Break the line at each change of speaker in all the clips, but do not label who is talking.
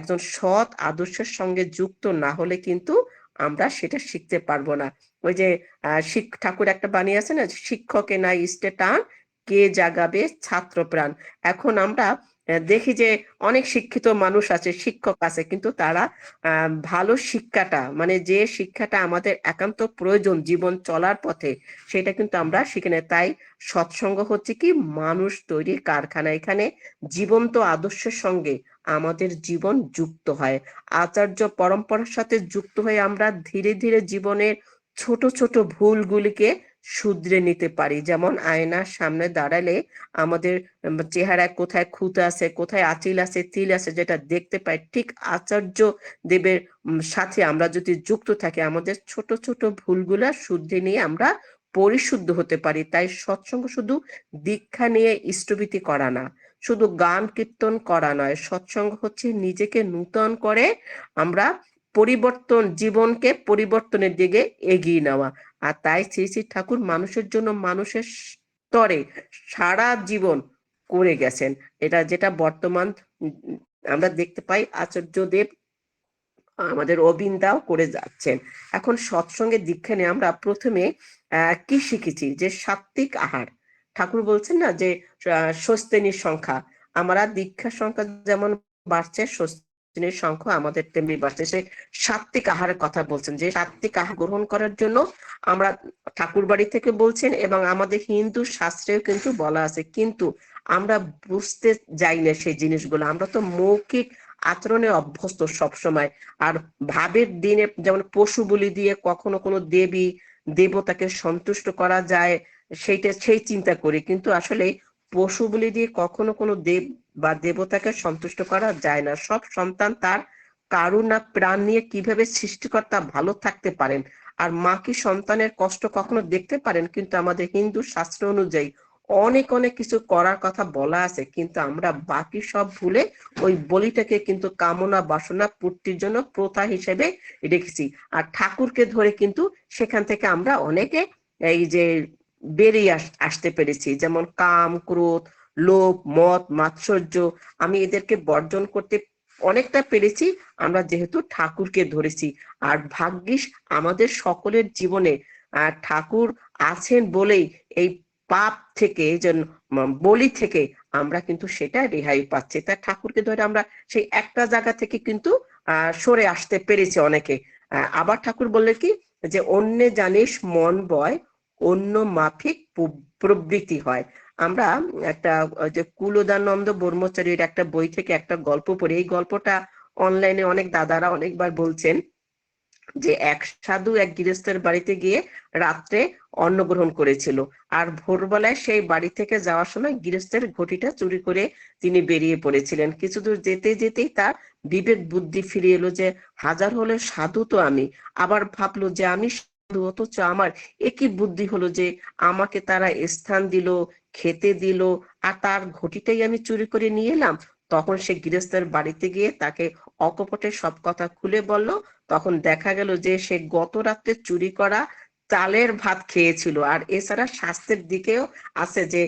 একজন সৎ আদর্শের সঙ্গে যুক্ত না হলে কিন্তু আমরা সেটা শিখতে পারবো না। ওই যে ঠাকুর একটা বানিয়ে আছে না, শিক্ষকে নাই ইষ্টে টান, কে জাগাবে ছাত্র প্রাণ। এখন আমরা দেখি যে অনেক শিক্ষিত মানুষ আছে, শিক্ষক আছে, কিন্তু তারা ভালো শিক্ষাটা, মানে যে শিক্ষাটা আমাদের একান্ত প্রয়োজন জীবন চলার পথে, সেটা কিন্তু আমরা শিখি না। তাই সৎসঙ্গ হচ্ছে কি মানুষ তৈরির কারখানা। এখানে জীবন্ত আদর্শের সঙ্গে আমাদের জীবন যুক্ত হয়, আচার্য পরম্পরার সাথে যুক্ত হয়ে আমরা ধীরে ধীরে জীবনের ছোট ছোট ভুলগুলিকে শুধরে নিতে পারি। যেমন আয়নার সামনে দাঁড়ালে আমাদের চেহারায় কোথায় খুঁত আছে, কোথায় আঁচিল আছে, তিল আছে, যেটা দেখতে পাই, ঠিক আচার্য দেবের সাথে আমরা যদি যুক্ত থাকি, আমাদের ছোট ছোট ভুলগুলা শুদ্ধে নিয়ে আমরা পরিশুদ্ধ হতে পারি। তাই সৎসঙ্গ শুধু দীক্ষা নিয়ে ইষ্টভীতি করা না, শুধু গান কীর্তন করা নয়, সৎসঙ্গ হচ্ছে নিজেকে নূতন করে আমরা পরিবর্তন, জীবনকে পরিবর্তনের দিকে এগিয়ে নেওয়া। আর তাই শ্রী শ্রী ঠাকুর মানুষের জন্য মানুষের স্তরে সারা জীবন করে গেছেন। এটা যেটা বর্তমান আমরা দেখতে পাই, আচার্য দেব আমাদের অবিন্দাও করে যাচ্ছেন। এখন সৎসঙ্গে দীক্ষা নিয়ে আমরা প্রথমে কি শিখেছি, যে সাত্বিক আহার। ঠাকুর বলছেন না যে স্বস্তিনীর সংখ্যা, আমরা দীক্ষার সংখ্যা যেমন বাড়ছে, স্বস্তিনীর সংখ্যা আমাদের তেমনি বাড়ছে। সে সাত্বিক আহারের কথা বলছেন, যে সাত্বিক আহার গ্রহণ করার জন্য আমরা ঠাকুর বাড়ি থেকে বলছেন, এবং আমাদের হিন্দু শাস্ত্রেও কিন্তু বলা আছে, কিন্তু আমরা বুঝতে যাই না সেই জিনিসগুলো। আমরা তো মৌখিক আচরণে অভ্যস্ত সব সময়। আর ভাবের দিনে যেমন পশু বলি দিয়ে কখনো কোনো দেবী দেবতাকে সন্তুষ্ট করা যায়, সেই চিন্তা করি, কিন্তু আসলে পশু বলি দিয়ে কখনো কোনো দেব বা দেবতাকে সন্তুষ্ট করা যায় না। সব সন্তান তার কারুণা প্রাণ নিয়ে কিভাবে সৃষ্টিকর্তা ভালো থাকতে পারেন, আর মা কি সন্তানের কষ্ট কখনো দেখতে পারেন? কিন্তু আমাদের হিন্দু শাস্ত্র অনুযায়ী অনেক অনেক কিছু করার কথা বলা আছে, কিন্তু আমরা বাকি সব ভুলে ওই বলিটাকে কিন্তু কামনা বাসনা পূর্তির জন্য প্রথা হিসেবে রেখেছি। আর ঠাকুরকে ধরে কিন্তু সেখান থেকে আমরা অনেকে এই যে বেরিয়ে আসতে পেরেছি। যেমন কাম, ক্রোধ, লোভ, মদ, মাৎসর্য, আমি এদেরকে বর্জন করতে অনেকটা পেরেছি, আমরা যেহেতু ঠাকুরকে ধরেছি। আর ভাগ্যিস আমাদের সকলের জীবনে ঠাকুর আছেন বলেই এই পাপ থেকে, যে বলি থেকে আমরা কিন্তু সেটা রেহাই পাচ্ছি। তা ঠাকুরকে ধরে আমরা সেই একটা জায়গা থেকে কিন্তু সরে আসতে পেরেছি অনেকে। আবার ঠাকুর বললেন কি, যে অন্যে জানিস মন বয়, অন্য মাফিক প্রবৃত্তি হয়। আমরা একটা যে কুলদানন্দ ব্রহ্মচারীর একটা বই থেকে একটা গল্প পড়ি, এই গল্পটা অনলাইনে অনেক দাদারা অনেকবার বলছেন, যে এক সাধু এক গৃহস্থের বাড়িতে গিয়ে রাত্রে অন্ন গ্রহণ করেছিল, আর ভোরবেলায় সেই বাড়ি থেকে যাওয়ার সময় গৃহস্থের ঘটিটা চুরি করে তিনি বেরিয়ে পড়েছিলেন। কিছু দূর যেতে যেতেই তার বিবেক বুদ্ধি ফিরে এলো, যে হাজার হলে সাধু তো আমি। আবার ভাবলো যে আমি সাধু, অথচ আমার একই বুদ্ধি হলো যে আমাকে তারা স্থান দিল, খেতে দিল, আর তার ঘটিটাই আমি চুরি করে নিয়ে এলাম। তখন সে গৃহস্থের বাড়িতে গিয়ে তাকে অকপটে সব কথা খুলে বলল। তখন দেখা গেল যে সে গত রাত্রে চুরি করা চালের ভাত খেয়েছিল। আর এছাড়া স্বাস্থ্যের দিকেও আছে, যে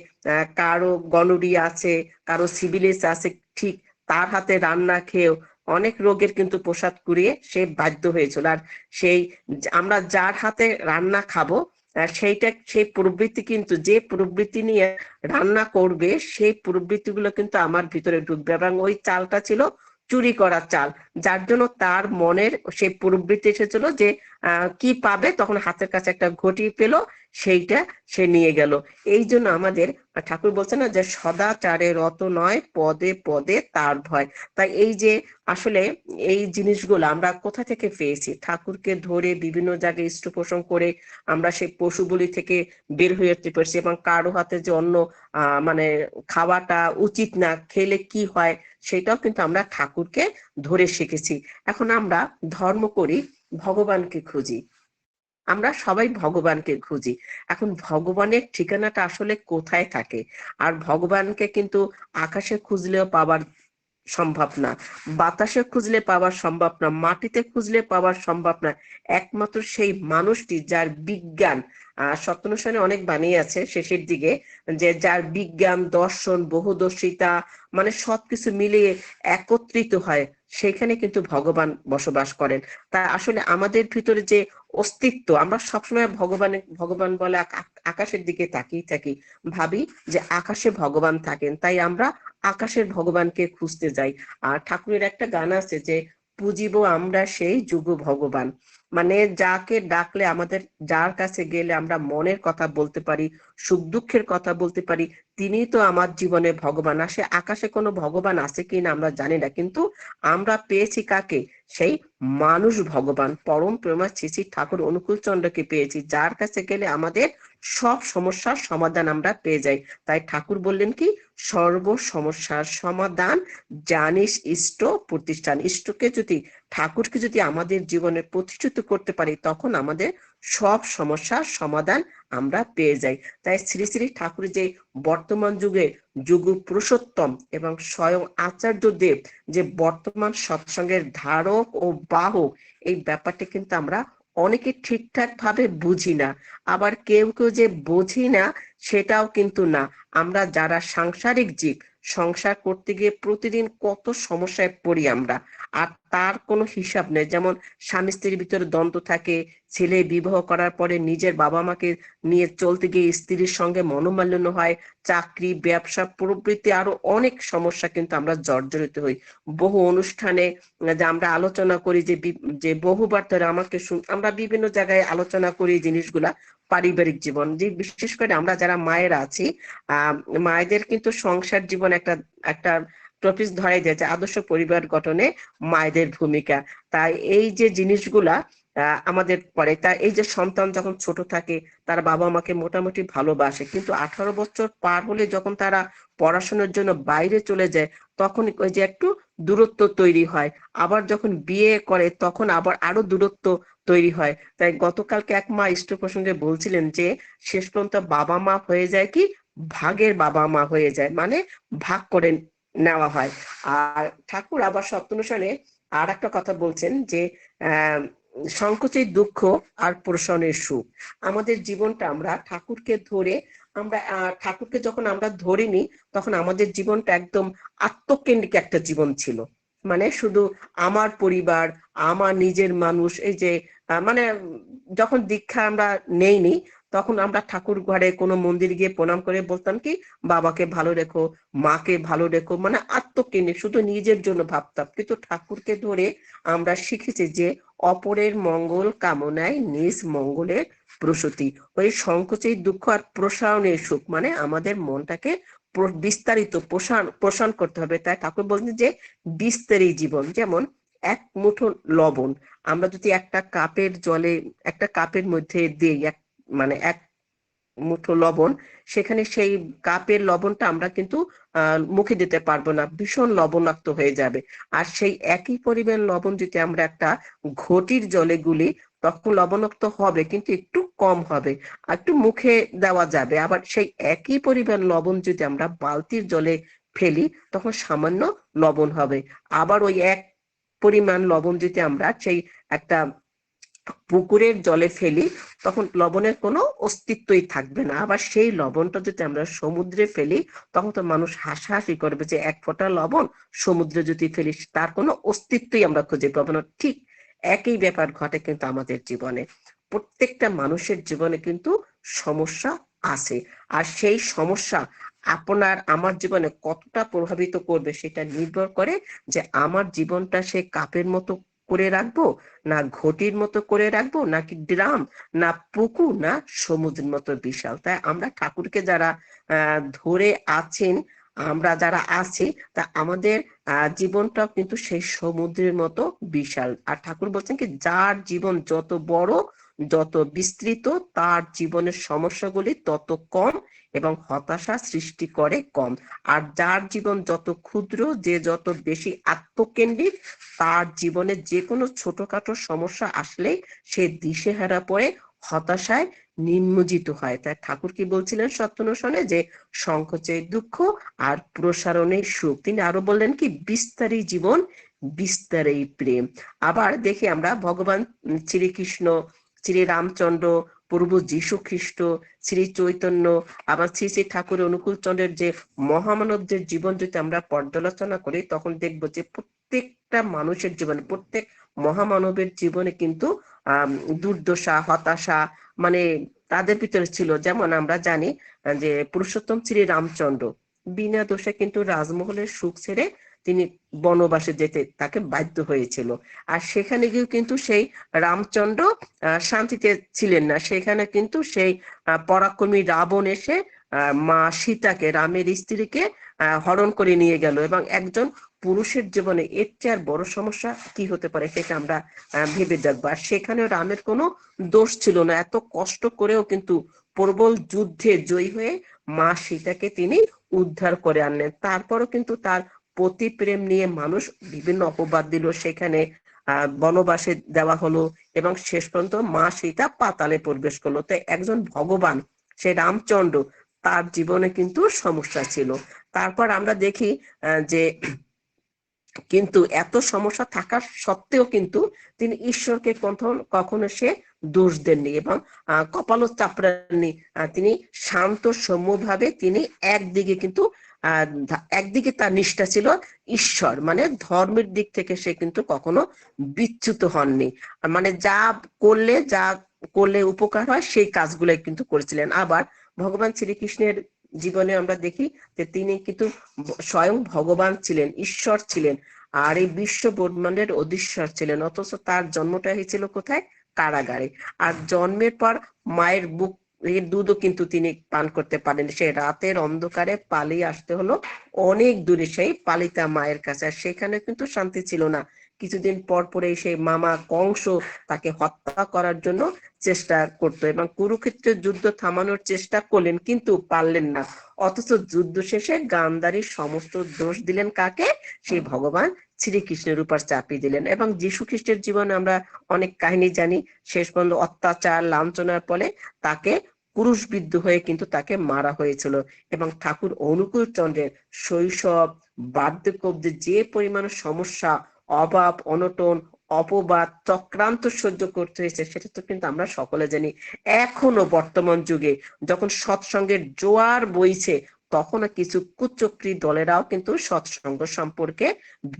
কারো গনোরিয়া আছে, কারো সিভিলিস আছে, ঠিক তার হাতে রান্না খেয়েও অনেক রোগের কিন্তু প্রসাদ কুড়িয়ে সে বাধ্য হয়েছিল। আর সেই আমরা যার হাতে রান্না খাবো, সেই প্রবৃত্তি কিন্তু, যে প্রবৃত্তি নিয়ে রান্না করবে, সেই প্রবৃত্তি গুলো কিন্তু আমার ভিতরে ঢুকবে। এবং ওই চালটা ছিল চুরি করা চাল, যার জন্য তার মনের সেই প্রবৃত্তি এসেছিল যে কি পাবে, তখন হাতের কাছে একটা ঘটি পেল, সেইটা সে নিয়ে গেল। এই জন্য আমাদের ঠাকুর বলছেন না, যে সদাচারে রত নয়, পদে পদে তার ভয়। তাই এই যে আসলে এই জিনিসগুলো আমরা কোথা থেকে পেয়েছি, ঠাকুরকে ধরে বিভিন্ন জায়গায় ইষ্ট পোষণ করে আমরা সেই পশু বলি থেকে বের হয়ে যেতে পারছি। এবং কারো হাতে যে অন্য মানে খাওয়াটা উচিত না, খেলে কি হয়, সেটাও কিন্তু আমরা ঠাকুরকে ধরে শিখেছি। এখন আমরা ধর্ম করি, ভগবানকে খুঁজি, আমরা সবাই ভগবানকে খুঁজি। এখন ভগবানের ঠিকানাটা আসলে কোথায় থাকে? আর ভগবানকে কিন্তু আকাশে খুঁজলেও পাবার সম্ভব না, বাতাসে খুঁজলে পাওয়া সম্ভব না, মাটিতে খুঁজলে পাওয়া সম্ভব না। একমাত্র সেই মানুষটি যার বিজ্ঞান, সত্যনুসনে অনেক বানিয়ে আছে শেষের দিকে, যে যার বিজ্ঞান, দর্শন, বহুদর্শিতা, মানে সবকিছু মিলিয়ে একত্রিত হয়, সেখানে কিন্তু ভগবান বসবাস করেন। তা আসলে আমাদের ভিতরে যে অস্তিত্ব, আমরা সবসময় ভগবান ভগবান বলে আকাশের দিকে তাকিয়ে থাকি, ভাবি যে আকাশে ভগবান থাকেন, তাই আমরা আকাশের ভগবানকে খুঁজতে যাই। আর ঠাকুরের একটা গান আছে যে, পুজিব আমরা সেই যুগ ভগবান, মানে যাকে ডাকলে, আমাদের যার কাছে গেলে আমরা মনের কথা বলতে পারি, সুখ দুঃখের কথা বলতে পারি, তিনি তো আমার জীবনে ভগবান। আসে আকাশে কোনো ভগবান আছে কিনা আমরা জানি না, কিন্তু আমরা পেয়েছি কাকে? সেই মানুষ ভগবান, পরম প্রেমা শ্রী শ্রী ঠাকুর অনুকূল চন্দ্রকে পেয়েছি, যার কাছে গেলে আমাদের সব সমস্যার সমাধান আমরা পেয়ে যাই। তাই ঠাকুর বললেন কি, সর্ব সমস্যার সমাধান জানিস ইষ্ট প্রতিষ্ঠান। ইষ্টকে যদি, ঠাকুরকে যদি আমাদের জীবনে প্রতিষ্ঠিত করতে পারি, তখন আমাদের সব সমস্যার সমাধান আমরা পেয়ে যাই। তাই শ্রী শ্রী ঠাকুর যে বর্তমান যুগে যুগ পুরুষোত্তম এবং স্বয়ং আচার্য দেব যে বর্তমান সৎসঙ্গের ধারক ও বাহক, এই ব্যাপারটা কিন্তু আমরা অনেকে ঠিকঠাক ভাবে বুঝি না। আবার কেউ কেউ যে বুঝি না সেটাও কিন্তু না। আমরা যারা সাংসারিক জীব, সংসার করতে গিয়ে প্রতিদিন কত সমস্যায় পড়ি আমরা, আর তার কোনো হিসাব নেই। যেমন স্বামী স্ত্রীর ভিতরে দ্বন্দ্ব থাকে, ছেলে বিবাহ করার পরে নিজের বাবা মাকে নিয়ে চলতে গিয়ে স্ত্রীর সঙ্গে মনোমালিন্য হয়, চাকরি, ব্যবসা প্রভৃতি আরো অনেক সমস্যা কিন্তু আমরা জর্জরিত হই। বহু অনুষ্ঠানে যে আমরা আলোচনা করি, যে বহুবার ধরে আমাকে আমরা বিভিন্ন জায়গায় আলোচনা করি জিনিসগুলা, পারিবারিক জীবন, যে বিশেষ করে আমরা যারা মায়েরা আছি, মায়েদের কিন্তু সংসার জীবন একটা একটা টপিক ধরাই যায় যে আদর্শ পরিবার গঠনে মায়েদের ভূমিকা। তাই এই যে জিনিসগুলা আমাদের পরে, তা এই যে সন্তান যখন ছোট থাকে, তার বাবা মাকে মোটামুটি ভালোবাসে, কিন্তু 18 বছর পার হলে যখন তারা পড়াশোনার জন্য বাইরে চলে যায়, তখন ওই যে একটু দূরত্ব তৈরি হয়। আবার যখন বিয়ে করে তখন আবার আরো দূরত্ব তৈরি হয়। তাই গতকালকে এক মা ইষ্ট প্রসঙ্গে বলছিলেন যে, শেষ পর্যন্ত বাবা মা হয়ে যায় কি, ভাগের বাবা মা হয়ে যায়, মানে ভাগ করে নেওয়া হয়। আর ঠাকুর আবার সপ্তনুসনে আর একটা কথা বলছেন যে, আহ সংকোচের দুঃখ আর প্রসনের সুখ। আমাদের জীবনটা আমরা ঠাকুরকে ধরে, আমরা ঠাকুরকে যখন আমরা ধরিনি, তখন আমাদের জীবনটা একদম আত্মকেন্দ্রিক একটা জীবন ছিল। মানে শুধু আমার পরিবার, আমার নিজের মানুষ, এই যে মানে যখন দীক্ষা আমরা নেইনি, তখন আমরা ঠাকুর ঘরে কোনো মন্দির গিয়ে প্রণাম করে বলতাম কি, বাবাকে ভালো রেখো, মাকে ভালো রেখো, মানে আত্মকেন্দ্রিক, শুধু নিজের জন্য ভাবতাম। কিন্তু ঠাকুরকে ধরে আমরা শিখেছি যে অপরের মঙ্গল কামনায় নিজ মঙ্গলের প্রসূতি। ওই সংকোচের দুঃখ আর প্রসারণের সুখ, মানে আমাদের মনটাকে বিস্তারিত প্রসারণ করতে হবে। তাই ঠাকুর বলছেন যে বিস্তারিত জীবন, যেমন এক মুঠো লবণ আমরা যদি একটা কাপের জলে, একটা কাপের মধ্যে দিই, মানে এক মুঠো লবণ, সেখানে সেই কাপের লবণটা আমরা কিন্তু মুখে দিতে পারবো না, ভীষণ লবণাক্ত হয়ে যাবে। আর সেই একই পরিমাণ লবণ যদি আমরা একটা ঘটির জলে গুলি, তখন লবণাক্ত হবে কিন্তু একটু কম হবে, আর একটু মুখে দেওয়া যাবে। আবার সেই একই পরিমাণ লবণ যদি আমরা বালতির জলে ফেলি, তখন সামান্য লবণ হবে। আবার ওই এক পরিমাণ লবণ যদি আমরা সেই একটা পুকুরের জলে ফেলি, তখন লবণের কোনো অস্তিত্বই থাকবে না। আবার সেই লবণটা যদি আমরা সমুদ্রে ফেলি, তখন তো মানুষ হাসাহাসি করবে যে এক ফোঁটা লবণ সমুদ্রে যদি ফেলি, তার কোনো অস্তিত্বই আমরা খুঁজে পাবো না। ঠিক একই ব্যাপার ঘটে কিন্তু আমাদের জীবনে। প্রত্যেকটা মানুষের জীবনে কিন্তু সমস্যা আছে, আর সেই সমস্যা আপনার আমার জীবনে কতটা প্রভাবিত করবে, সেটা নির্ভর করে যে আমার জীবনটা সে কাপের মতো করে রাখবো, না ঘটির মতো করে রাখবো, নাকি ড্রাম, না পুকুর, না সমুদ্রের মতো বিশাল। তাই আমরা ঠাকুরকে যারা ধরে আছেন, আমরা যারা আছি, তা আমাদের জীবনটাও কিন্তু সেই সমুদ্রের মতো বিশাল। আর ঠাকুর বলছেন কি, যার জীবন যত বড়, যত বিস্তৃত, তার জীবনের সমস্যাগুলি তত কম এবং হতাশা সৃষ্টি করে কম। আর যার জীবন যত ক্ষুদ্র, যে যত বেশি আত্মকেন্দ্রিক, তার জীবনে যে কোনো ছোটখাটো সমস্যা আসলেই সে দিশেহারা পড়ে, হতাশায় নিমজ্জিত হয়। তাই ঠাকুর কি বলছিলেন সত্যানুসরণে, যে সংকোচে দুঃখ আর প্রসারণে সুখ। তিনি আরো বললেন কি, বিস্তারী জীবন বিস্তারেই প্রেম। আবার দেখি আমরা ভগবান শ্রীকৃষ্ণ, শ্রী রামচন্দ্র, প্রভু যীশু খ্রিস্ট, শ্রী চৈতন্য, আবার শ্রী শ্রী ঠাকুর অনুকূল চন্দ্রের যে মহামানবদের জীবন যদি আমরা পর্যালোচনা করি, তখন দেখবো যে প্রত্যেকটা মানুষের জীবনে, প্রত্যেক মহামানবের জীবনে কিন্তু দুর্দশা, হতাশা মানে তাদের ভিতরে ছিল। যেমন আমরা জানি যে পুরুষোত্তম শ্রী রামচন্দ্র বিনা দোষে কিন্তু রাজমহলের সুখ ছেড়ে তিনি বনবাসে যেতে তাকে বাধ্য হয়েছিল। আর সেখানে গিয়েও কিন্তু সেই রামচন্দ্র শান্তিতে ছিলেন না। সেখানে কিন্তু সেই পরাক্রমী রাবণ এসে মা সীতাকে, রামের স্ত্রীকে হরণ করে নিয়ে গেল। এবং একজন পুরুষের জীবনে এর চেয়ে আর বড় সমস্যা কি হতে পারে, সেটা আমরা ভেবে দেখবো। আর সেখানেও রামের কোনো দোষ ছিল না। এত কষ্ট করেও কিন্তু প্রবল যুদ্ধে জয়ী হয়ে মা সীতাকে তিনি উদ্ধার করে আনলেন। তারপরও কিন্তু তার পতি প্রেম নিয়ে মানুষ বিভিন্ন অপবাদ দিল, সেখানে বনবাসে দেওয়া হলো, এবং শেষ পর্যন্ত মা সীতা পাতালে প্রবেশ করলো। তাই একজন ভগবান, সে রামচন্দ্র, তার জীবনে কিন্তু সমস্যা ছিল। তারপর আমরা দেখি যে কিন্তু এত সমস্যা থাকা সত্ত্বেও কিন্তু তিনি ঈশ্বরকে কখনো সে দোষ দেননি, এবং কপালও চাপড়াননি। তিনি শান্ত সৌম্যভাবে তিনি একদিকে কিন্তু একদিকে তার নিষ্ঠা ছিল ঈশ্বর, মানে ধর্মের দিক থেকে সে কিন্তু কখনো বিচ্যুত হননি। মানে যা করলে উপকার হয় সেই কাজগুলাই কিন্তু করেছিলেন। আবার ভগবান শ্রীকৃষ্ণের জীবনে আমরা দেখি যে তিনি কিন্তু স্বয়ং ভগবান ছিলেন, ঈশ্বর ছিলেন, আর এই বিশ্ব ব্রহ্মাণ্ডের অধীশ্বর ছিলেন। অথচ তার জন্মটা হয়েছিল কোথায়? কারাগারে। আর জন্মের পর মায়ের বুক এর দুধও কিন্তু তিনি পান করতে পারেন। সে রাতের অন্ধকারে পালিয়ে আসতে হলো অনেক দূরে সেই পালিতা মায়ের কাছে। আর সেখানে কিন্তু শান্তি ছিল না। কিছুদিন পর পরে সেই মামা কংস তাকে হত্যা করার জন্য চেষ্টা করতো, এবং কুরুক্ষেত্রের যুদ্ধ থামানোর চেষ্টা করলেন কিন্তু পারলেন না। অথচ যুদ্ধ শেষে গান্ধারীর সমস্ত দোষ দিলেন কাকে? সেই ভগবান শ্রীকৃষ্ণের উপর চাপিয়ে দিলেন। এবং যীশু খ্রিস্টের জীবনে আমরা অনেক কাহিনী জানি। শেষ পর্যন্ত অত্যাচার, লাঞ্ছনার ফলে তাকে ক্রুশবিদ্ধ হয়ে কিন্তু তাকে মারা হয়েছিল। এবং ঠাকুর অনুকূল চন্দ্রের শৈশব, বার্ধক্য অব্দি যে পরিমাণ সমস্যা, অভাব, অনটন, অপবাদ, চক্রান্ত সহ্য করতে হয়েছে, সেটা তো কিন্তু আমরা সকলে জানি। এখনো বর্তমান যুগে যখন সৎসঙ্গের জোয়ার বইছে, তখনও কিছু কুচক্রী দলেরাও কিন্তু সৎসঙ্গ সম্পর্কে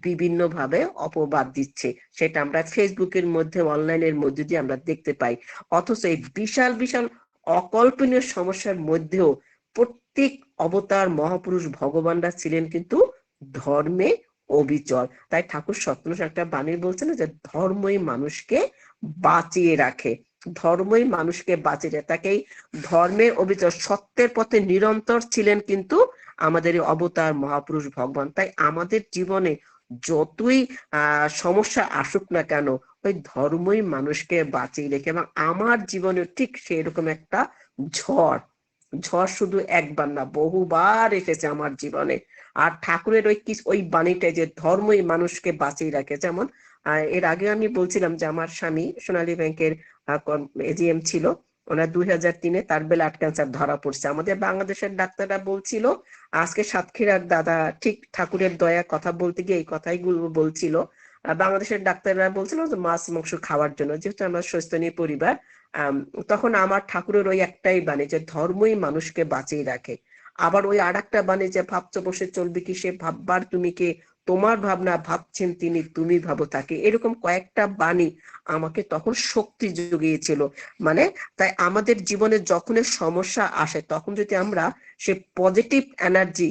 বিভিন্ন ভাবে অপবাদ দিচ্ছে। সেটা আমরা ফেসবুকের মধ্যে, অনলাইনের মধ্যে দিয়ে আমরা দেখতে পাই। অথচ এই বিশাল বিশাল অকল্পনীয় সমস্যার মধ্যেও প্রত্যেক অবতার মহাপুরুষ ভগবানরা ছিলেন কিন্তু ধর্মে অবিচল। তাই ঠাকুর সত্যনারায়ণ একটা বাণী বলছেন যে ধর্মই মানুষকে বাঁচিয়ে রাখে, ধর্মই মানুষকে বাঁচিয়ে রাখে। তাকেই ধর্মের অবিচল, সত্যের পথে নিরন্তর ছিলেন কিন্তু আমাদের অবতার মহাপুরুষ ভগবান। তাই আমাদের জীবনে যতই সমস্যা আসুক না কেন, ওই ধর্মই মানুষকে বাঁচিয়ে রেখে। এবং আমার জীবনে ঠিক সেরকম একটা ঝড় ঝড় শুধু একবার না, বহুবার এসেছে আমার জীবনে। আর ঠাকুরের ওই বাণীটাই যে ধর্মই মানুষকে বাঁচিয়ে রাখে। যেমন এর আগে আমি বলছিলাম যে আমার স্বামী সোনালী ব্যাংকের এজিএম ছিল। ওনার 2003-এ তার ব্লাড ক্যান্সার ধরা পড়ছে। আমাদের বাংলাদেশের ডাক্তাররা বলছিল, আজকে সাতক্ষীরার দাদা ঠিক ঠাকুরের দয়া কথা বলতে গিয়ে এই কথাইগুলো বলছিল। বাংলাদেশের ডাক্তাররা বলছিল যে মাছ মাংস খাওয়ার জন্য, যেহেতু আমরা স্বাস্থ্যনীয় পরিবার। তখন আমার ঠাকুরের ওই একটাই বাণী যে ধর্মই মানুষকে বাঁচিয়ে রাখে। আবার ওই আর একটা বাণী যে ভাবছো বসে চলবে কি, সে ভাববার তুমি কে, তোমার ভাবনা ভাবছেন তিনি, তুমি ভাবো তাকে। এরকম কয়েকটা বাণী আমাকে তখন শক্তি জুগিয়েছিল। মানে তাই আমাদের জীবনে যখন সমস্যা আসে, তখন যদি আমরা সে পজিটিভ এনার্জি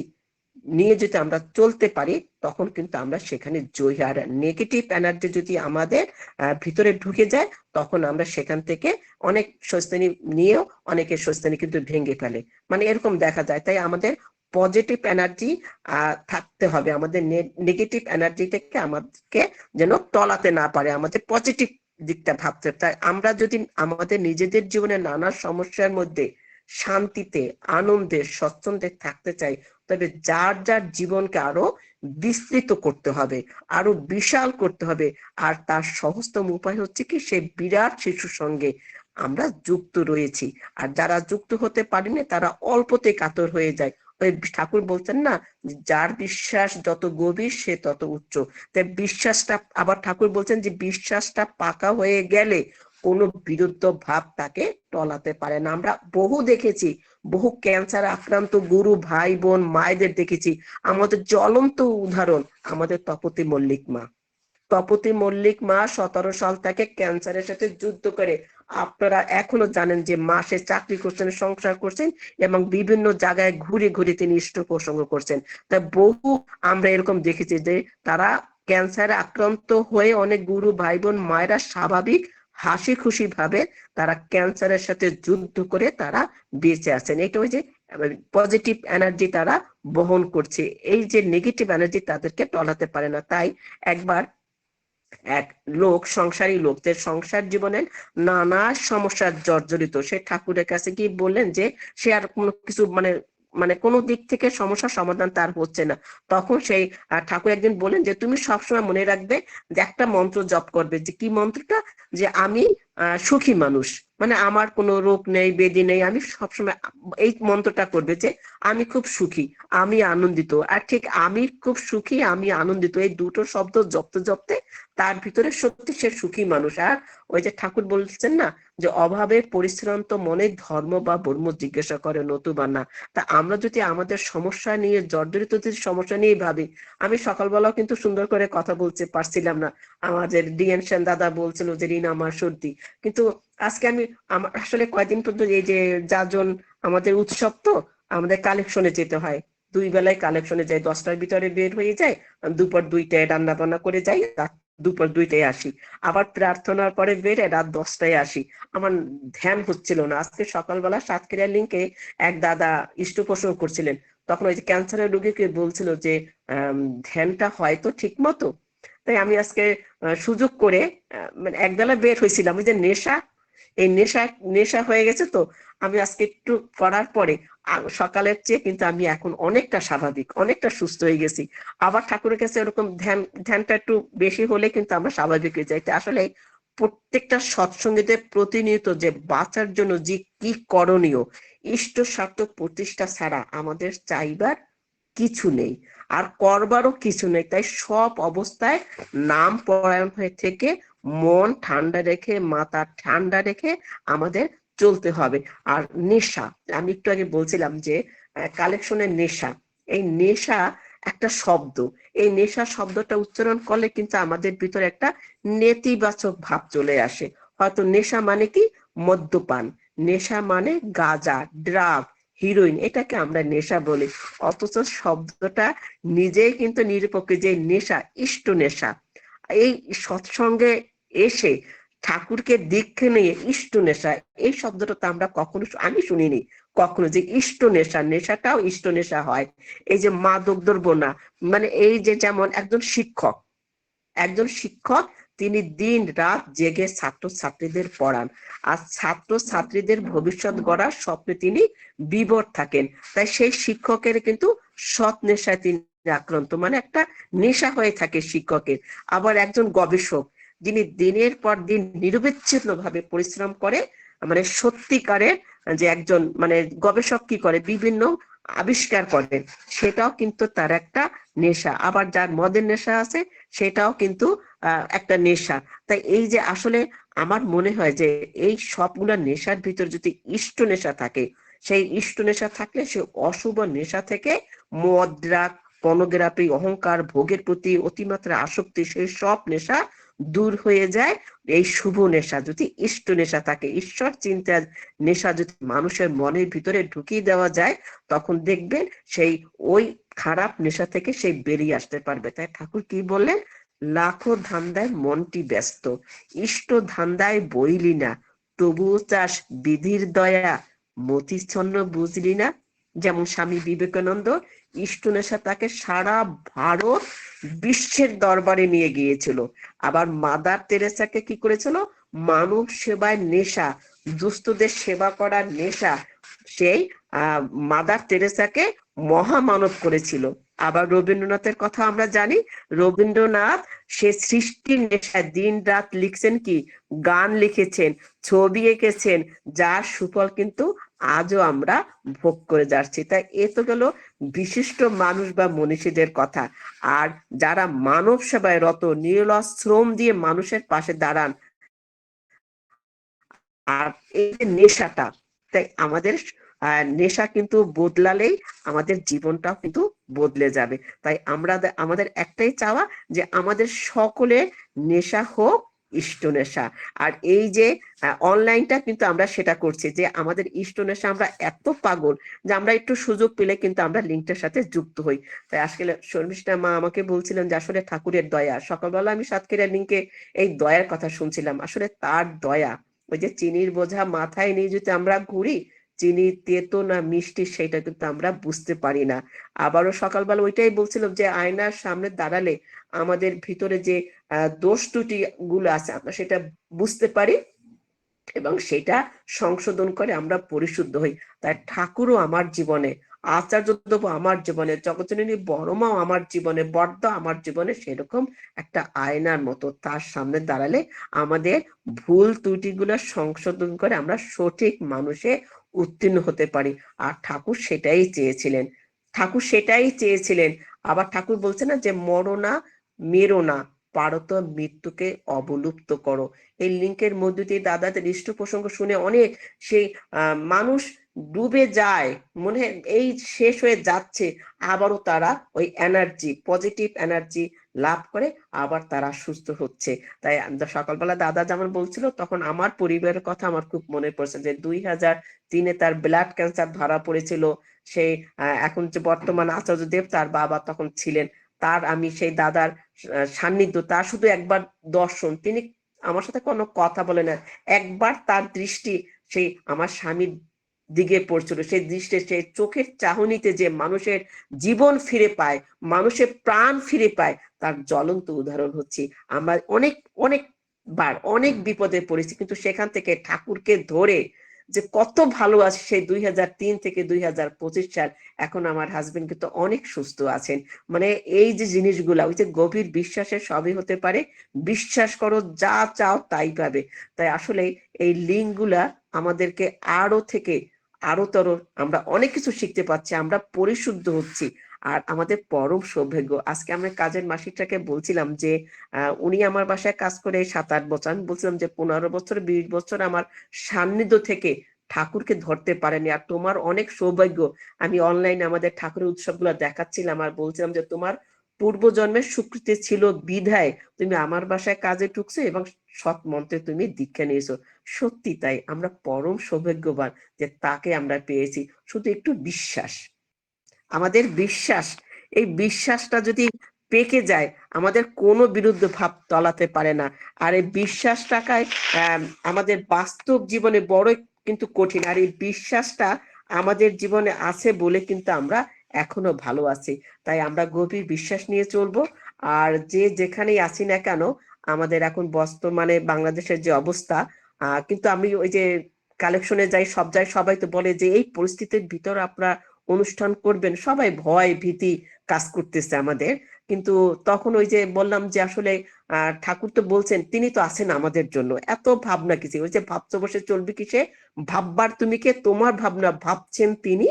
নিয়ে যদি আমরা চলতে পারি, তখন কিন্তু আমরা সেখানে জয়ী। আর নেগেটিভ এনার্জি যদি আমাদের ভিতরে ঢুকে যায়, তখন আমরা সেখান থেকে অনেক স্বস্তানি নিয়েও অনেকের স্বস্তানি কিন্তু ভেঙে ফেলে, মানে এরকম দেখা যায়। তাই আমাদের পজিটিভ এনার্জি থাকতে হবে, আমাদের নেগেটিভ এনার্জি থেকে আমাদেরকে যেন তলাতে না পারে, আমাদের পজিটিভ দিকটা ভাবতে হবে। তাই আমরা যদি আমাদের নিজেদের জীবনে নানা সমস্যার মধ্যে শান্তিতে, আনন্দে, স্বচ্ছন্দে থাকতে চাই, তবে যার যার জীবনকে আরো বিস্তৃত করতে হবে, আরো বিশাল করতে হবে। আর তার সহজতম উপায় হচ্ছে কি, সে বিরাট শিশুর সঙ্গে আমরা যুক্ত রয়েছি। আর যারা যুক্ত হতে পারেনি তারা অল্পতে কাতর হয়ে যায়। ওই ঠাকুর বলছেন না, যার বিশ্বাস যত গভীর সে তত উচ্চ। তাই বিশ্বাসটা, আবার ঠাকুর বলছেন যে বিশ্বাসটা পাকা হয়ে গেলে কোনো বিরুদ্ধ ভাব তাকে টলাতে পারে না। আমরা বহু দেখেছি, বহু ক্যান্সার আক্রান্ত গুরু ভাই বোন মায়েদের দেখেছি। আমাদের জ্বলন্ত উদাহরণ আমাদের তপতী মল্লিক মা। তপতী মল্লিক মা 17 সাল থেকে ক্যান্সারের সাথে যুদ্ধ করে, আপনারা এখনো জানেন যে মা সে চাকরি করছেন, সংসার করছেন এবং বিভিন্ন জায়গায় ঘুরে ঘুরে তিনি ইষ্ট প্রসঙ্গ করছেন। তাই বহু আমরা এরকম দেখেছি যে তারা ক্যান্সারে আক্রান্ত হয়ে অনেক গুরু ভাই বোন মায়েরা স্বাভাবিক হাসি খুশি ভাবে তারা ক্যান্সারের সাথে যুদ্ধ করে তারা বেঁচে আছেন। এটা ওই যে পজিটিভ এনার্জি তারা বহন করছে, এই যে নেগেটিভ এনার্জি তাদেরকে টলাতে পারে না। তাই একবার এক লোক, সংসারী লোক, যে সংসার জীবনের নানা সমস্যার জর্জরিত, সে ঠাকুরের কাছে গিয়ে বললেন যে সে আর কোনো কিছু মানে মানে কোনো দিক থেকে সমস্যার সমাধান তার হচ্ছে না। তখন সেই ঠাকুর একদিন বলেন যে তুমি সবসময় মনে রাখবে যে একটা মন্ত্র জপ করবে। যে কি মন্ত্রটা? যে আমি সুখী মানুষ, মানে আমার কোনো রোগ নেই, ব্যাধি নেই, আমি সবসময় এই মন্ত্রটা করবে যে আমি খুব সুখী, আমি আনন্দিত। আর ঠিক আমি খুব সুখী, আমি আনন্দিত, এই দুটো শব্দ জপতে জপতে তার ভিতরে সত্যি সে সুখী মানুষ। আর ওই যে ঠাকুর বলছেন না যে অভাবে পরিশ্রান্ত মনে ধর্ম বা বর্ম জিজ্ঞাসা করে নতুবা না। তা আমরা যদি আমাদের সমস্যা নিয়ে জর্জরিত যদি সমস্যা নিয়ে ভাবি, আমি সকালবেলাও কিন্তু সুন্দর করে কথা বলতে পারছিলাম না, আমাদের ডিএন সেন দাদা বলছিল যে রিনা আমার সর্দি, কিন্তু আজকে আমি আমার আসলে কয়দিন পর্যন্ত এই যে যাজন আমাদের উৎসব, তো আমাদের কালেকশনে যেতে হয়, 2 বেলায় কালেকশনে যাই, 10টার ভিতরে বের হয়ে যায়, দুপুর 2টায় রান্না বান্না করে যাই, দুপুর 2টায় আসি, আবার প্রার্থনার পরে বের রাত 10টায় আসি। আমার ধ্যান হচ্ছিল না। আজকে সকালবেলা সাতক্ষীরা লিঙ্কে এক দাদা ইষ্ট পোষণ করছিলেন, তখন ওই যে ক্যান্সারের রোগীকে বলছিল যে ধ্যানটা হয়তো ঠিক মতো। তাই আমি আজকে সুযোগ করে মানে একবেলা বের হয়েছিলাম, ওই যে নেশা, এই নেশা নেশা হয়ে গেছে, তো আমি আজকে একটু করার পরে সকালের চেয়ে কিন্তু আমি এখন অনেকটা স্বাভাবিক, অনেকটা সুস্থ হয়ে গেছি। আবার ঠাকুরের কাছে এরকম ধ্যানটা একটু বেশি হলে কিন্তু আমরা স্বাভাবিক হয়ে যাই। আসলে প্রত্যেকটা সৎসঙ্গীতে প্রতিনিয়ত যে বাঁচার জন্য যে কি করণীয়, ইষ্ট স্বার্থ প্রতিষ্ঠা ছাড়া আমাদের চাইবার কিছু নেই, আর করবারও কিছু নেই। তাই সব অবস্থায় নাম পরায়ণ হয়ে থেকে মন ঠান্ডা রেখে, মাথা ঠান্ডা রেখে আমাদের চলতে হবে। আর নেশা, আমি একটু আগে বলছিলাম যে কালেকশনের নেশা, এই নেশা একটা শব্দ, এই নেশা শব্দটা উচ্চারণ করলে কিন্তু আমাদের ভিতরে একটা নেতিবাচক ভাব চলে আসে। হয়তো নেশা মানে কি? মদ্যপান, নেশা মানে গাঁজা, ড্রাগ, হিরোইন, এটাকে আমরা নেশা বলি। অথচ শব্দটা নিজেই কিন্তু নিরপেক্ষ, যে নেশা ইষ্ট নেশা। এই সৎসঙ্গে এসে ঠাকুরকে দীক্ষা নিয়ে ইষ্ট নেশা, এই শব্দটা তো আমরা কখনো, আমি শুনিনি কখনো যে ইষ্ট নেশা, নেশাটাও ইষ্ট নেশা হয়। এই যে মাদক দ্রব্য না, মানে এই যে যেমন একজন শিক্ষক তিনি দিন রাত জেগে ছাত্র ছাত্রীদের পড়ান, আর ছাত্র ছাত্রীদের ভবিষ্যৎ গড়ার স্বপ্নে তিনি বিভোর থাকেন। তাই সেই শিক্ষকের কিন্তু সৎ নেশায় তিনি আক্রান্ত, মানে একটা নেশা হয়ে থাকে শিক্ষকের। আবার একজন গবেষক যিনি দিনের পর দিন নিরবিচ্ছিন্ন ভাবে পরিশ্রম করে, মানে সত্যিকারের যে একজন মানে গবেষক কি করে, বিভিন্ন আবিষ্কার করেন, সেটাও কিন্তু তার একটা নেশা। আবার যার মদের নেশা আছে সেটাও কিন্তু একটা নেশা। তাই এই যে আসলে আমার মনে হয় যে এই সবগুলা নেশার ভিতর যদি ইষ্ট নেশা থাকে, সেই ইষ্ট নেশা থাকলে সে অশুভ নেশা থেকে, মদ, ড্রাগ, পর্নোগ্রাফি, অহংকার, ভোগের প্রতি অতিমাত্রা আসক্তি, সেই সব নেশা দূর হয়ে যায়। এই শুভ নেশা যদি ইষ্ট নেশা থাকে, ঈশ্বর চিন্তার নেশা যদি মানুষের মনের ভিতরে ঢুকিয়ে দেওয়া যায়, তখন দেখবেন সেই ওই খারাপ নেশা থেকে সেই বেরিয়ে আসতে পারবে। তাই ঠাকুর কি বললেন? লাখো ধান্দায় মনটি ব্যস্ত, ইষ্ট ধান্দায় বইলি না, তবু চাস বিধির দয়া, মতিচ্ছন্ন বুঝলি না। যেমন স্বামী বিবেকানন্দ ইষ্ট নেশা তাকে সারা ভারত বিশ্বের দরবারে নিয়ে গিয়েছিল। আবার মাদার তেরেসাকে কি করেছিল? মানব সেবায় নেশা, দুস্থদের সেবা করার নেশা, সেই মাদার তেরেসাকে মহামানব করেছিল। আবার রবীন্দ্রনাথের কথা আমরা জানি, রবীন্দ্রনাথ সে সৃষ্টির নেশায় দিন রাত লিখছেন, কি গান লিখেছেন, ছবি এঁকেছেন, যার সুফল কিন্তু আজও আমরা ভোগ করে যাচ্ছি। তাই এ তো গেল বিশিষ্ট মানুষ বা মনীষীদের কথা। আর যারা মানব সেবায় রত, নিরলস শ্রম দিয়ে মানুষের পাশে দাঁড়ান, আর এই যে নেশাটা, তাই আমাদের নেশা কিন্তু বদলালেই আমাদের জীবনটাও কিন্তু বদলে যাবে। তাই আমাদের একটাই চাওয়া, যে আমাদের সকলে নেশা হোক ইষ্ট নেশা। আর এই যে অনলাইনটা কিন্তু আমরা সেটা করছি, যে আমাদের ইষ্ট নেশা আমরা এত পাগল যে আমরা একটু সুযোগ পেলে কিন্তু আমরা লিঙ্কটার সাথে যুক্ত হই। তাই আসলে শর্মিষ্ঠা মা আমাকে বলছিলেন যে আসলে ঠাকুরের দয়া, সকালবেলা আমি সাতক্ষীরা লিঙ্কে এই দয়ার কথা শুনছিলাম। আসলে তার দয়া, ওই যে চিনির বোঝা মাথায় নিয়ে যদি আমরা ঘুরি, চিনি তেতো না মিষ্টি সেটা কিন্তু আমরা বুঝতে পারি না। আবারও সকালবেলা ওইটাই বলছিলাম, যে আয়নার সামনে দাঁড়ালে আমাদের ভিতরে যে দোষ ত্রুটি গুলো আছে আমরা সেটা বুঝতে পারি, এবং সেটা সংশোধন করে আমরা পরিশুদ্ধ হই। তাই ঠাকুরও আমার জীবনে, আচার্যদেব আমার জীবনে, জগজ্জননী বড়মাও আমার জীবনে, বড়দা আমার জীবনে সেরকম একটা আয়নার মতো। তার সামনে দাঁড়ালে আমাদের ভুল ত্রুটিগুলো সংশোধন করে আমরা সঠিক মানুষে উত্তীর্ণ হতে পারি। আর ঠাকুর সেটাই চেয়েছিলেন, ঠাকুর সেটাই চেয়েছিলেন। আবার ঠাকুর বলছে না যে মরো না, মেরো না, পারত মৃত্যুকে অবলুপ্ত করো। এই লিঙ্কের মধ্যে দিয়ে দাদাদের ইষ্ট প্রসঙ্গ শুনে অনেক সেই মানুষ ডুবে যায়, মনে হয় এই শেষ হয়ে যাচ্ছে, আবারও তারা ওই এনার্জি, পজিটিভ এনার্জি লাভ করে আবার তারা সুস্থ হচ্ছে। তাই সকালবেলা দাদা যেমন বলছিল, তখন আমার পরিবারের কথা আমার খুব মনে পড়ছে, যে 2003-এ তার ব্লাড ক্যান্সার ধরা পড়েছিল। সেই এখন যে বর্তমান আচার্যদেব তার বাবা তখন ছিলেন, তার আমি সেই দাদার সান্নিধ্য, তার শুধু একবার দর্শন, তিনি আমার সাথে কোনো কথা বলে না, একবার তার দৃষ্টি সেই আমার স্বামীর দিকে পড়ছিল, সেই দৃষ্টি, সেই চোখের চাহনিতে যে মানুষের জীবন ফিরে পায়, মানুষের প্রাণ ফিরে পায়, তার জ্বলন্ত উদাহরণ হচ্ছে। আমরা অনেক অনেক বার অনেক বিপদে পড়েছি, কিন্তু সেখান থেকে ঠাকুরকে ধরে যে কত ভালো আছে, সেই 2003 থেকে 2025 সাল, এখন আমার হাজবেন্ড কিন্তু অনেক সুস্থ আছেন। মানে এই যে জিনিসগুলা, ওই যে গভীর বিশ্বাসের সবই হতে পারে, বিশ্বাস করো যা চাও তাই পাবে। তাই আসলে এই লিঙ্ক গুলা আমাদেরকে আরো আমরা অনেক কিছু শিখতে পাচ্ছি, আমরা পরিশুদ্ধ হচ্ছি। আর আমাদের পরম সৌভাগ্য, আজকে আমরা কাজের মাসিকটাকে বলছিলাম যে উনি আমার বাসায় কাজ করে 7-8 বছর, আমি বলছিলাম যে 15 বছর 20 বছর আমার সান্নিধ্য থেকে ঠাকুরকে ধরতে পারেনি, আর তোমার অনেক সৌভাগ্য। আমি অনলাইনে আমাদের ঠাকুরের উৎসবগুলো দেখাচ্ছিলাম, আর বলছিলাম যে তোমার পূর্বজন্মের স্বীকৃতি ছিল বিধায় তুমি আমার বাসায় কাজে ঢুকছো এবং সৎ মন্ত্রে তুমি দীক্ষা নিয়েছো। সত্যি তাই, আমরা পরম সৌভাগ্যবান যে তাকে আমরা পেয়েছি। শুধু একটু বিশ্বাস, আমাদের বিশ্বাস, এই বিশ্বাসটা যদি পেকে যায়, আমাদের কোনো বিরুদ্ধ ভাব তলাতে পারে না। আর এই বিশ্বাস টাকায় আমাদের বাস্তব জীবনে বড় কিন্তু কঠিন, আর এই বিশ্বাসটা আমাদের জীবনে আছে বলে কিন্তু আমরা এখনো ভালো আছি। তাই আমরা গভীর বিশ্বাস নিয়ে চলবো। আর যে যেখানেই আছি না কেন, আমাদের এখন বর্তমানে বাংলাদেশের যে অবস্থা, কিন্তু আমি ওই যে কালেকশনে যাই, সব যাই, সবাই তো বলে যে এই পরিস্থিতির ভিতর আপনারা অনুষ্ঠান করবেন, সবাই ভয় ভীতি কাজ করতেছে আমাদের। কিন্তু তখন ওই যে বললাম যে আসলে ঠাকুর তো বলছেন, তিনি তো আছেন আমাদের জন্য, এত ভাবনা কিছু, ওই যে ভাবছো বসে চলবে কিসে, ভাববার তুমি কে, তোমার ভাবনা ভাবছেন তিনি,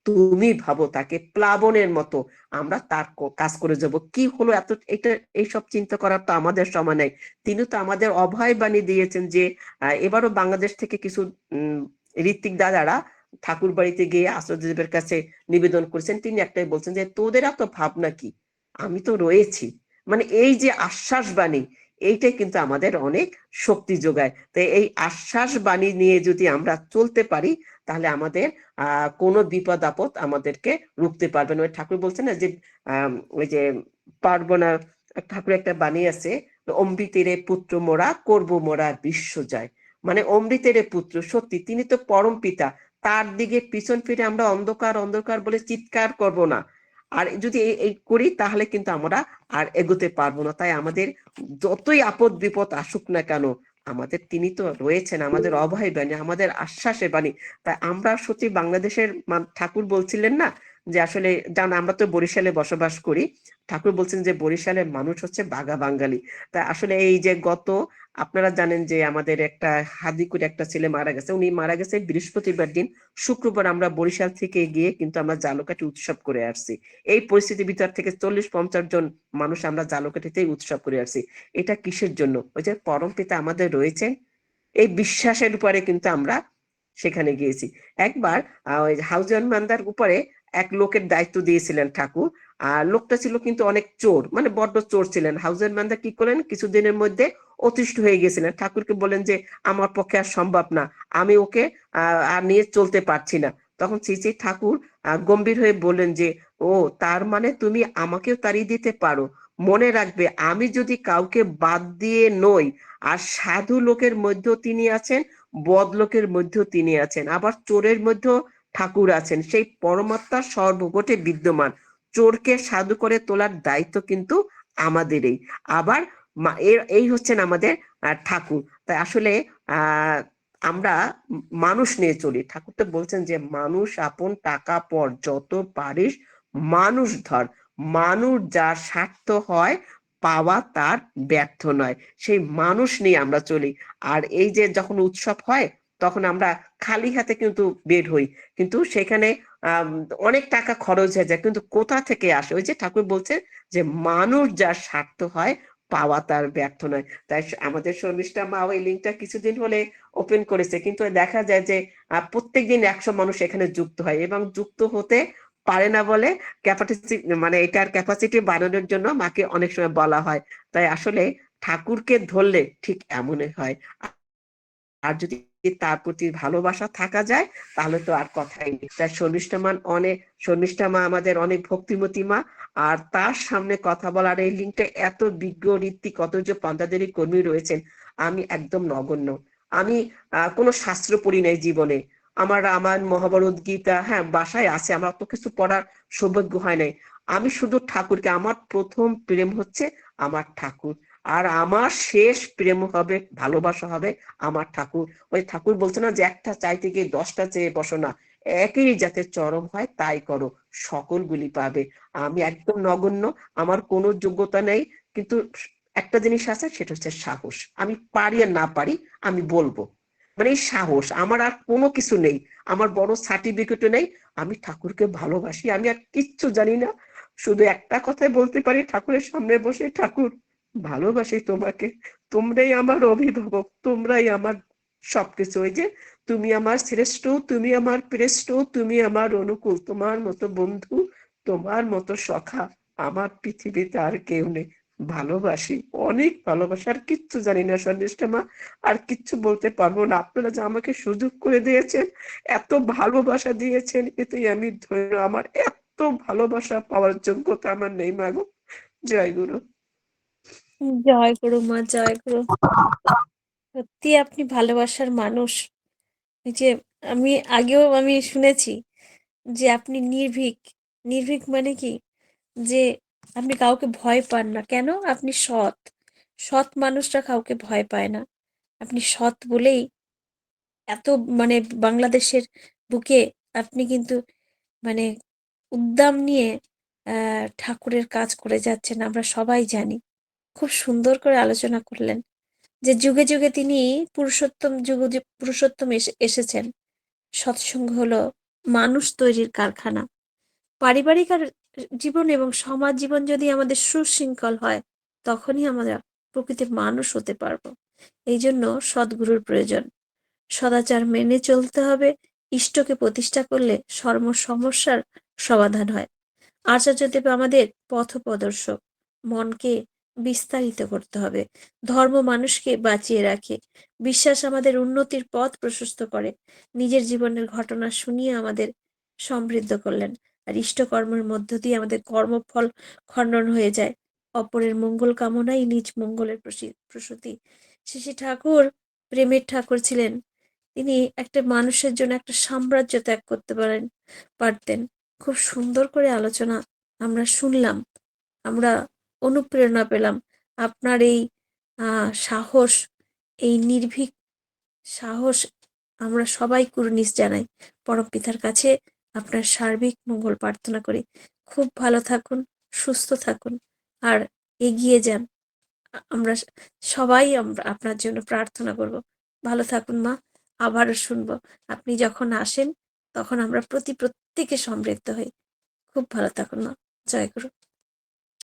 তুমি ভাবো তাকে, প্লাবনের মতো আমরা তার কাজ করে যাব। কি হলো এত, এটা এইসব চিন্তা করার তো আমাদের সময় নেই। তিনি তো আমাদের অভয় বাণী দিয়েছেন যে এবারও বাংলাদেশ থেকে কিছু ঋত্বিক দাদারা ঠাকুর বাড়িতে গিয়ে আচার্যদেবের কাছে নিবেদন করেছেন। তিনি একটাই বলছেন যে তোদের এত ভাবনা কি, আমি তো রয়েছি। মানে এই যে আশ্বাস বাণী, এইটাই কিন্তু আমাদের অনেক শক্তি যোগায়। তো এই আশ্বাস বাণী নিয়ে যদি আমরা চলতে পারি, তাহলে আমাদের কোনো বিপদ আপদ আমাদেরকে রুখতে পারবে না। ওই ঠাকুর বলছেন না যে ওই যে পারবো না, ঠাকুর একটা বাণী আছে, অমৃতেরে পুত্র মোরা করব মোরা বিশ্ব জয়। মানে অমৃতেরে পুত্র, সত্যি তিনি তো পরম পিতা, তার দিকে পিছন ফিরে আমরা অন্ধকার অন্ধকার বলে চিৎকার করব না। আর যদি এই করি তাহলে কিন্তু আমরা আর এগোতে পারবো না। তাই আমাদের যতই আপদ বিপদ আসুক না কেন, আমাদের তিনি তো রয়েছেন, আমাদের অভয় বাণী, আমাদের আশ্বাসের বাণী। তাই আমরা সত্যি বাংলাদেশের ঠাকুর বলছিলেন না যে আসলে জান আমরা তো বরিশালে বসবাস করি, ঠাকুর বলছেন যে বরিশালের মানুষ হচ্ছে বাঘা বাঙালি। তা আসলে এই যে আপনারা জানেন যে আমাদের একটা হাদিকুর একটা ছেলে মারা গেছে, উনি মারা গেছে বৃহস্পতিবার দিন। শুক্রবার আমরা বরিশাল থেকে গিয়ে কিন্তু আমরা জালকাঠি উৎসব করে আসছি। এই পরিস্থিতির ভিতর থেকে 40-50 জন মানুষ আমরা জালকাঠিতেই উৎসব করে আসছি। এটা কিসের জন্য? ওই যে পরম পিতা আমাদের রয়েছে, এই বিশ্বাসের উপরে কিন্তু আমরা সেখানে গিয়েছি। একবার ওই হাউজিয়ান মান্দার উপরে এক লোকের দায়িত্ব দিয়েছিলেন ঠাকুর। আর লোকটা ছিল কিন্তু অনেক চোর, মানে বড্ড চোর ছিলেন। হাউজিয়ান মান্দা কি করলেন, কিছুদিনের মধ্যে অতিষ্ঠ হয়ে গেছিলেন, ঠাকুরকে বলেন যে আমার পক্ষে আর সম্ভব না, আমি ওকে আর নিয়ে চলতে পারছি না। তখন শ্রী ঠাকুর গম্ভীর হয়ে বললেন যে, ও তার মানে তুমি আমাকেও তাড়িয়ে দিতে পারো। মনে রাখবে, আমি যদি কাউকে বাদ দিয়ে নই, আর সাধু লোকের মধ্যেও তিনি আছেন, বদ লোকের মধ্যেও তিনি আছেন, আবার চোরের মধ্যেও ঠাকুর আছেন। সেই পরমাত্মা সর্বগটে বিদ্যমান। চোরকে সাধু করে তোলার দায়িত্ব কিন্তু আমাদেরই। আবার এই হচ্ছেন আমাদের ঠাকুর। তাই আসলে আহ আমরা মানুষ নিয়ে চলি। ঠাকুর তো বলছেন যে মানুষ আপন টাকা পর, যত পারিস মানুষ ধর। মানুষ যার স্বার্থ হয়, পাওয়া তার ব্যর্থ নয়। সেই মানুষ নিয়ে আমরা চলি। আর এই যে যখন উৎসব হয়, তখন আমরা খালি হাতে কিন্তু বের হই, কিন্তু সেখানে আহ অনেক টাকা খরচ হয়ে যায়, কিন্তু কোথা থেকে আসে? ওই যে ঠাকুর বলছে যে মানুষ যার স্বার্থ হয়, পাওয়া তার ব্যর্থ নয়। তাই আমাদের শর্মিষ্ঠা মা ওই লিঙ্কটা কিছুদিন হলে ওপেন করেছে, কিন্তু দেখা যায় যে প্রত্যেকদিন 100 মানুষ এখানে যুক্ত হয়, এবং যুক্ত হতে পারে না বলে ক্যাপাসিটি, মানে এটার ক্যাপাসিটি বাড়ানোর জন্য মাকে অনেক সময় বলা হয়। তাই আসলে ঠাকুরকে ধরলে ঠিক এমনই হয়। আর যদি তার প্রতি ভালোবাসা থাকা যায়, তাহলে তো আর কথাই নেই। তাই শর্মিষ্ঠা মা আমাদের অনেক ভক্তিমতী মা। আর তার সামনে কথা বলার এই লিঙ্কটা এত বিজ্ঞ ঋত্বিক, কত যে পন্থাদেরই কর্মী রয়েছেন, আমি একদম নগণ্য। আমি কোনো শাস্ত্র পড়ি নাই জীবনে। আমার রামায়ণ মহাভারত গীতা হ্যাঁ বাসায় আছে, আমার তো কিছু পড়ার সৌভাগ্য হয় নাই। আমি শুধু ঠাকুরকে, আমার প্রথম প্রেম হচ্ছে আমার ঠাকুর। আর আমার শেষ প্রেম হবে, ভালোবাসা হবে আমার ঠাকুর। ওই ঠাকুর বলছে না যে একটা চাইতে গিয়ে 10টা চেয়ে বসো না, একই যাতে চরম হয় তাই করো, সকলগুলি পাবে। আমি একদম নগণ্য, আমার কোনো যোগ্যতা নেই, কিন্তু একটা জিনিস আছে, সেটা হচ্ছে সাহস। আমি পারি আর না পারি, আমি বলবো। মানে এই সাহস আমার, আর কোনো কিছু নেই। আমার বড় সার্টিফিকেটও নেই। আমি ঠাকুরকে ভালোবাসি, আমি আর কিচ্ছু জানি না। শুধু একটা কথাই বলতে পারি ঠাকুরের সামনে বসে, ঠাকুর ভালোবাসি তোমাকে, তোমরাই আমার অভিভাবক, তোমরাই আমার সবকিছু। ওই যে তুমি আমার শ্রেষ্ঠ, তুমি আমার শ্রেষ্ঠ, তুমি আমার অনুকূল, তোমার মতো বন্ধু, তোমার মতো সখা আমার পৃথিবীতে আর কেউ নেই। ভালোবাসি, অনেক ভালোবাসি, আর কিচ্ছু জানি না সন্দেশটা মা, আর কিচ্ছু বলতে পারবো না। আপনারা যে আমাকে সুযোগ করে দিয়েছেন, এত ভালোবাসা দিয়েছেন, এতেই আমি ধন্য। আমার এত ভালোবাসা পাওয়ার যোগ্যতা আমার নেই মাগো। জয় গুরু।
জয় গুরু মা, জয় গুরু। সত্যি আপনি ভালোবাসার মানুষ। এই যে আমি আগেও শুনেছি যে আপনি নির্ভীক। নির্ভীক মানে কি? যে আপনি কাউকে ভয় পান না। কেন? আপনি সৎ। সৎ মানুষরা কাউকে ভয় পায় না। আপনি সৎ বলেই এত, মানে বাংলাদেশের বুকে আপনি কিন্তু, মানে উদ্দাম নিয়ে ঠাকুরের কাজ করে যাচ্ছেন, আমরা সবাই জানি। খুব সুন্দর করে আলোচনা করলেন যে যুগে যুগে তিনি পুরুষোত্তম এসেছেন। সৎসঙ্গ হলো মানুষ তৈরির কারখানা। পারিবারিক আর জীবন এবং সমাজ জীবন যদি আমাদের সুশৃঙ্খল হয়, তখনই আমরা প্রকৃতির মানুষ হতে পারবো। এই জন্য সদ্গুরুর প্রয়োজন। সদাচার মেনে চলতে হবে। ইষ্টকে প্রতিষ্ঠা করলে সমস্যার সমাধান হয়। আচার্যদেব আমাদের পথপ্রদর্শক। মনকে বিস্তারিত করতে হবে। ধর্ম মানুষকে বাঁচিয়ে রাখে। বিশ্বাস আমাদের উন্নতির পথ প্রশস্ত করে। নিজের জীবনের ঘটনা শুনিয়ে আমাদের সমৃদ্ধ করলেন। আর ইষ্টকর্মের মধ্য দিয়ে আমাদের কর্মফল খণ্ডন হয়ে যায়। অপরের মঙ্গল কামনাই নিজ মঙ্গলের প্রসূতি। শ্রী ঠাকুর প্রেমের ঠাকুর ছিলেন। তিনি একটা মানুষের জন্য একটা সাম্রাজ্য ত্যাগ করতে পারতেন। খুব সুন্দর করে আলোচনা আমরা শুনলাম। আমরা অনুপ্রেরণা পেলাম। আপনার এই সাহস, এই নির্ভীক সাহস আমরা সবাই কুর্নিশ জানাই। পরমপিতার কাছে আপনার সার্বিক মঙ্গল প্রার্থনা করি। খুব ভালো থাকুন, সুস্থ থাকুন আর এগিয়ে যান। আমরা সবাই আপনার জন্য প্রার্থনা করব। ভালো থাকুন মা। আবারও শুনবো। আপনি যখন আসেন তখন আমরা প্রত্যেকে সমৃদ্ধ হই। খুব ভালো থাকুন মা। জয় গুরু।